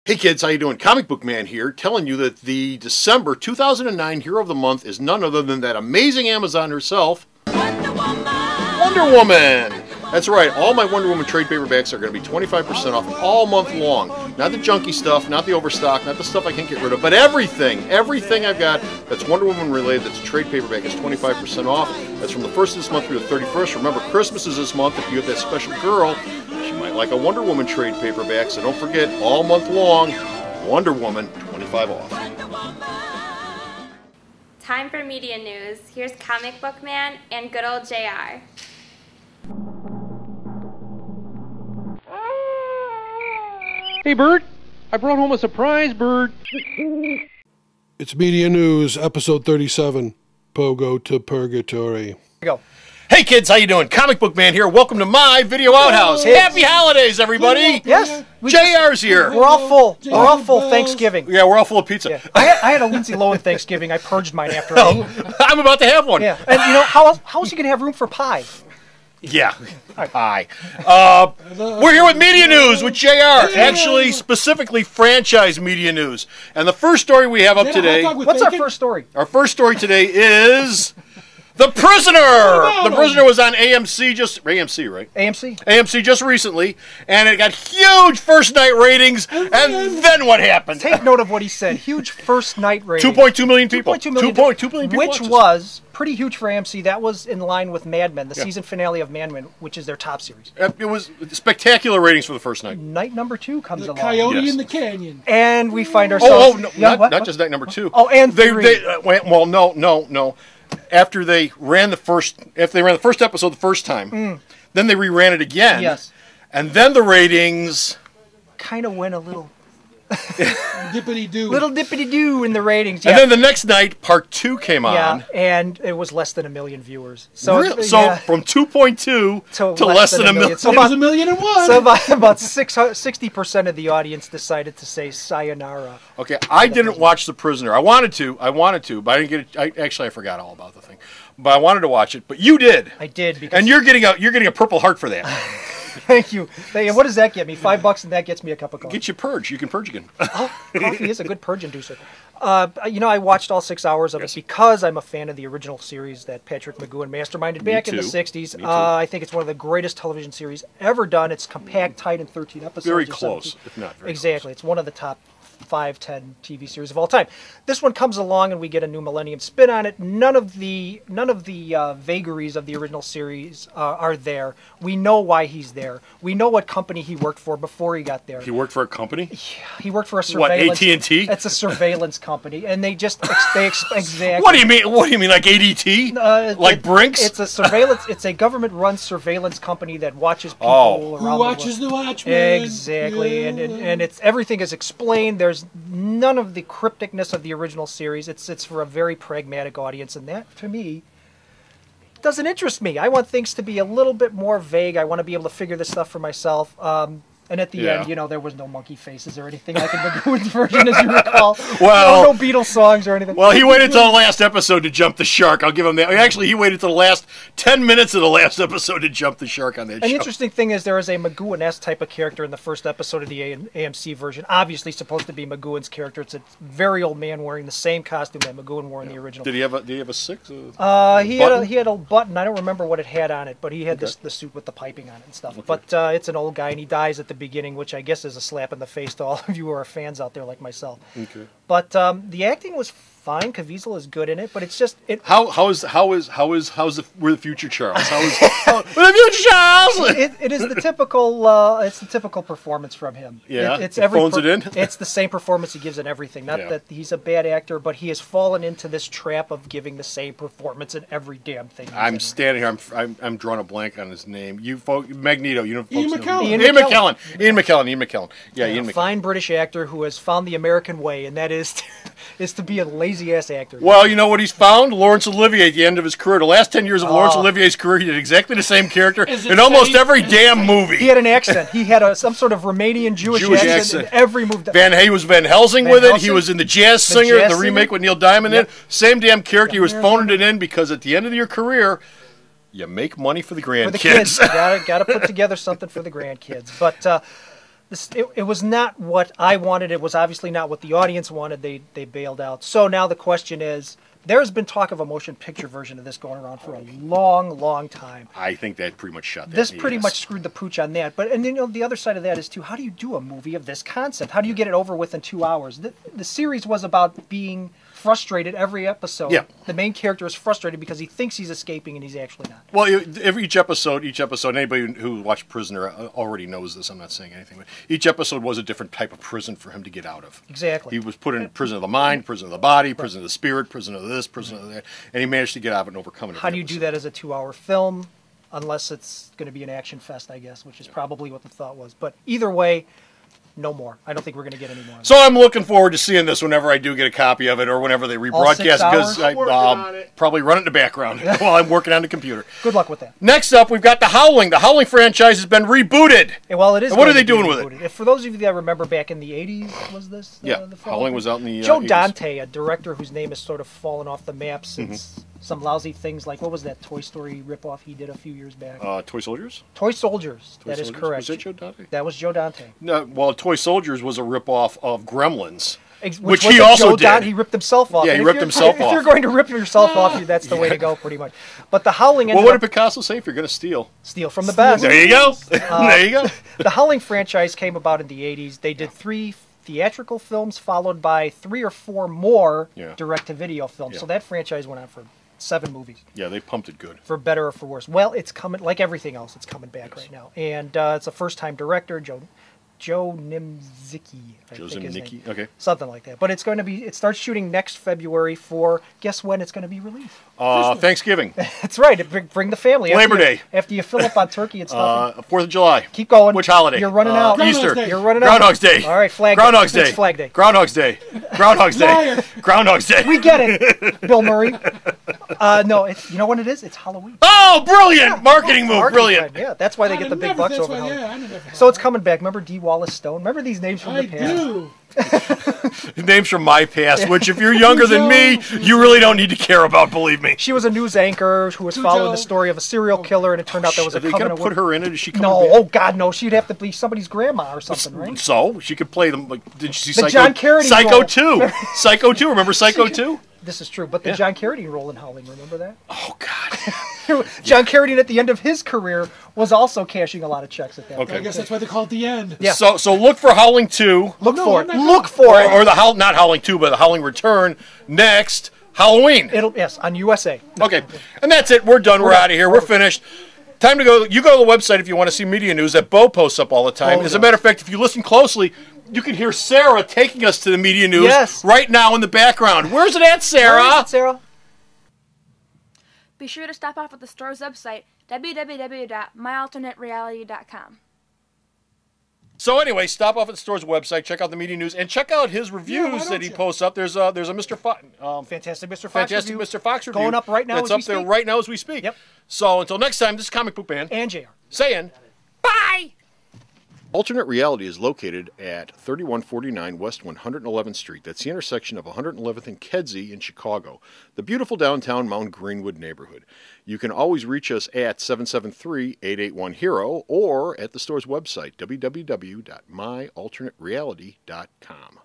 Hey kids, how you doing? Comic Book Man here, telling you that the December 2009 Hero of the Month is none other than that amazing Amazon herself, Wonder Woman! Wonder Woman! That's right, all my Wonder Woman trade paperbacks are going to be 25% off all month long. Not the junky stuff, not the overstock, not the stuff I can't get rid of, but everything I've got that's Wonder Woman related that's a trade paperback is 25% off. That's from the 1st of this month through the 31st. Remember, Christmas is this month. If you have that special girl, she might like a Wonder Woman trade paperback, so don't forget, all month long, Wonder Woman, 25 off. Time for media news. Here's Comic Book Man and good old JR. Hey, Bert, I brought home a surprise, Bert. It's Media News, episode 37, Pogo to Purgatory. Go. Hey kids, how you doing? Comic Book Man here. Welcome to my video outhouse. Happy holidays, everybody! Yes, JR's here. we're all full. We're all full Thanksgiving. Yeah, we're all full of pizza. Yeah. I had a Lindsay Lohan Thanksgiving. I purged mine after. I'm about to have one. Yeah, and you know how else you gonna have room for pie? Yeah. Hi. We're here with Media News with JR. Actually, specifically franchise media news. And the first story we have up today. What's our first story? Our first story today is The Prisoner. The Prisoner was on AMC AMC, right? AMC just recently, and it got huge first night ratings. And then what happened? Take note of what he said. Huge first night rating. 2.2 million people. 2.2 million. 2.2 million people. Which was pretty huge for AMC. That was in line with Mad Men, the season finale of Mad Men, which is their top series. It was spectacular ratings for the first night. Night number 2 comes along. Coyote in the Canyon. And we find ourselves... No, not just night number 2. Oh, and 3. No. After they ran the first episode the first time, then they reran it again. Yes. And then the ratings kind of went a little... Dippity-doo. Little dippity-doo in the ratings. And then the next night, part 2 came on. Yeah, and it was less than 1 million viewers. So, really? So from 2.2 to less than a million. So about 1,000,001. So about 60% of the audience decided to say sayonara. Okay, I didn't watch The Prisoner. I wanted to, but I didn't get it. I forgot all about the thing. But I wanted to watch it. But you did. I did. Because and you're getting a Purple Heart for that. Thank you. What does that get me? $5 and that gets me a cup of coffee. Get you purge. You can purge again. Coffee is a good purge inducer. I watched all 6 hours of it because I'm a fan of the original series that Patrick McGoohan masterminded back in the 60s. I think it's one of the greatest television series ever done. It's compact, tight, in 13 episodes. Very close, if not very exactly. close. It's one of the top 5-10 TV series of all time. This one comes along and we get a new Millennium spin on it. None of the vagaries of the original series are there. We know why he's there. We know what company he worked for before he got there. He worked for a company? Yeah, he worked for a surveillance. What, AT&T? It's a surveillance company, and they exactly. What do you mean? Like ADT? Like Brinks? It's a surveillance. It's a government-run surveillance company that watches people around Who watches the Watchmen? Exactly, and it's everything is explained. There's none of the crypticness of the original series. It's for a very pragmatic audience, and that, to me, doesn't interest me. I want things to be a little bit more vague. I want to be able to figure this stuff for myself. And at the end, there was no monkey faces or anything like in McGoohan's version, as you recall. Well, no Beatles songs or anything. Well, he waited until the last episode to jump the shark. I'll give him that. Actually, he waited until the last 10 minutes of the last episode to jump the shark on that show. The interesting thing is there is a McGoohan-esque type of character in the first episode of the AMC version. Obviously supposed to be McGoohan's character. It's a very old man wearing the same costume that McGoohan wore in the original. Did he have a six? He had a button. I don't remember what it had on it, but he had the suit with the piping on it and stuff. Okay. But it's an old guy, and he dies at the beginning, which I guess is a slap in the face to all of you who are fans out there like myself. Okay. But the acting was fine. Caviezel is good in it, but it's just how's the future Charles? Where's the future Charles? It is the typical it's the typical performance from him. Yeah, it's phones it in. It's the same performance he gives in everything. Not that he's a bad actor, but he has fallen into this trap of giving the same performance in every damn thing. I'm standing here. I'm drawing a blank on his name. You folks, Magneto. You know, Ian McKellen. Ian McKellen. Yeah, Ian McKellen. Fine British actor who has found the American way, and that is to be a lazy ass actor. Well, you know what he's found? Laurence Olivier at the end of his career. The last 10 years of Laurence Olivier's career, he did exactly the same character in almost every damn movie. He had an accent. He had some sort of Romanian Jewish accent in every movie. He was Van Helsing with it. He was in The Jazz Singer, the remake with Neil Diamond in it. Same damn character. He was phoning it in because at the end of your career, you make money for the grandkids. Got to put together something for the grandkids. But it was not what I wanted. It was obviously not what the audience wanted. They bailed out. So now the question is, there's been talk of a motion picture version of this going around for a long, long time. I think that pretty much shut that. This pretty much screwed the pooch on that. But and the other side of that is too, how do you do a movie of this concept? How do you get it over with in 2 hours? The series was about being frustrated every episode. Yeah. The main character is frustrated because he thinks he's escaping and he's actually not. Well, each episode, anybody who watched Prisoner already knows this. I'm not saying anything, but each episode was a different type of prison for him to get out of. Exactly. He was put in prison of the mind, prison of the body, prison of the spirit, prison of this, prison of that, and he managed to get out of it and overcome it. How do you do that as a 2-hour film? Unless it's going to be an action fest, I guess, which is probably what the thought was. But either way, no more. I don't think we're going to get any more. So I'm looking forward to seeing this whenever I do get a copy of it or whenever they rebroadcast it, because I'll probably run it in the background while I'm working on the computer. Good luck with that. Next up, we've got The Howling. The Howling franchise has been rebooted. And well, it is. And what are they doing with it? If for those of you that remember back in the 80s, was this? Yeah, the film? Howling was out in the Joe 80s. Dante, a director whose name has sort of fallen off the map since some lousy things like, what was that Toy Story ripoff he did a few years back? Toy Soldiers? Toy Soldiers. That is Soldiers? correct. Was that Joe Dante? That was Joe Dante. No, well, Toy Soldiers was a ripoff of Gremlins. Which he also Joe did. He ripped himself off. Yeah, he And ripped himself If off. you're going to rip yourself off, that's the way to go, pretty much. But The Howling Well, ended what up did Picasso say? If you're going to steal. steal from the best. There you go. There you go. The Howling franchise came about in the 80s. They did 3 theatrical films, followed by 3 or 4 more direct-to-video films. Yeah. So that franchise went on for 7 movies. Yeah, they pumped it good. For better or for worse. Well, it's coming, like everything else, it's coming back right now. And it's a first-time director, Joe Nimzicki, I think his name. Okay. Something like that. But it's going to be, it starts shooting next February for, guess when it's going to be released? Thanksgiving. That's right. Bring the family. Labor Day. After you fill up on turkey and stuff. 4th of July. Keep going. Which holiday? You're running out. Easter. Day. You're running Groundhog's out. Day. All right, Groundhog's Day. It's Flag Day. Groundhog's Day. Groundhog's Day. Groundhog's Day. We get it, Bill Murray. No, you know what it is? It's Halloween. Oh, brilliant! Marketing move. Marketing Brilliant. plan. Yeah, that's why they get the big bucks over Halloween. Halloween. So it's coming back. Remember D. Wallace Stone? Remember these names from I the past? do. Names from my past, which if you're younger than me, you really don't need to care about, believe me. She was a news anchor who was following the story of a serial killer, and it turned out there was Are a they going to covenant. put her in it? Is she coming No, back? oh God, no. She'd have to be somebody's grandma or something, right? So she could play them. Like, did you see The Psycho? John Carradine Psycho role. 2. Psycho 2. Remember Psycho 2? This is true, but the John Carradine role in Howling, remember that? Oh God. John Carradine at the end of his career was also cashing a lot of checks at that Okay. I guess that's why they call it the end. Yeah. So look for Howling 2. Look No, for I'm it. not Look for it. Or the not Howling 2, but the Howling Return next Halloween. Yes, on USA. Okay. And that's it. We're done. We're out of here. We're finished. Time to go. You go to the website if you want to see media news that Bo posts up all the time. Bo As a does. matter of fact, if you listen closely, you can hear Sarah taking us to the media news right now in the background. Where's it at, Sarah? Where is it, Sarah? Be sure to stop off at the store's website, www.myalternatereality.com. So anyway, stop off at the store's website, check out the media news, and check out his reviews that he posts up. There's a Mr. Fox, Fantastic Mr. Fox Fantastic review. Mr. Fox review Going up right now That's as we up there speak. right now as we speak. Yep. So until next time, this is Comic Book Man And JR. saying bye. Alternate Reality is located at 3149 West 111th Street. That's the intersection of 111th and Kedzie in Chicago, the beautiful downtown Mount Greenwood neighborhood. You can always reach us at 773-881-HERO or at the store's website, www.myalternatereality.com.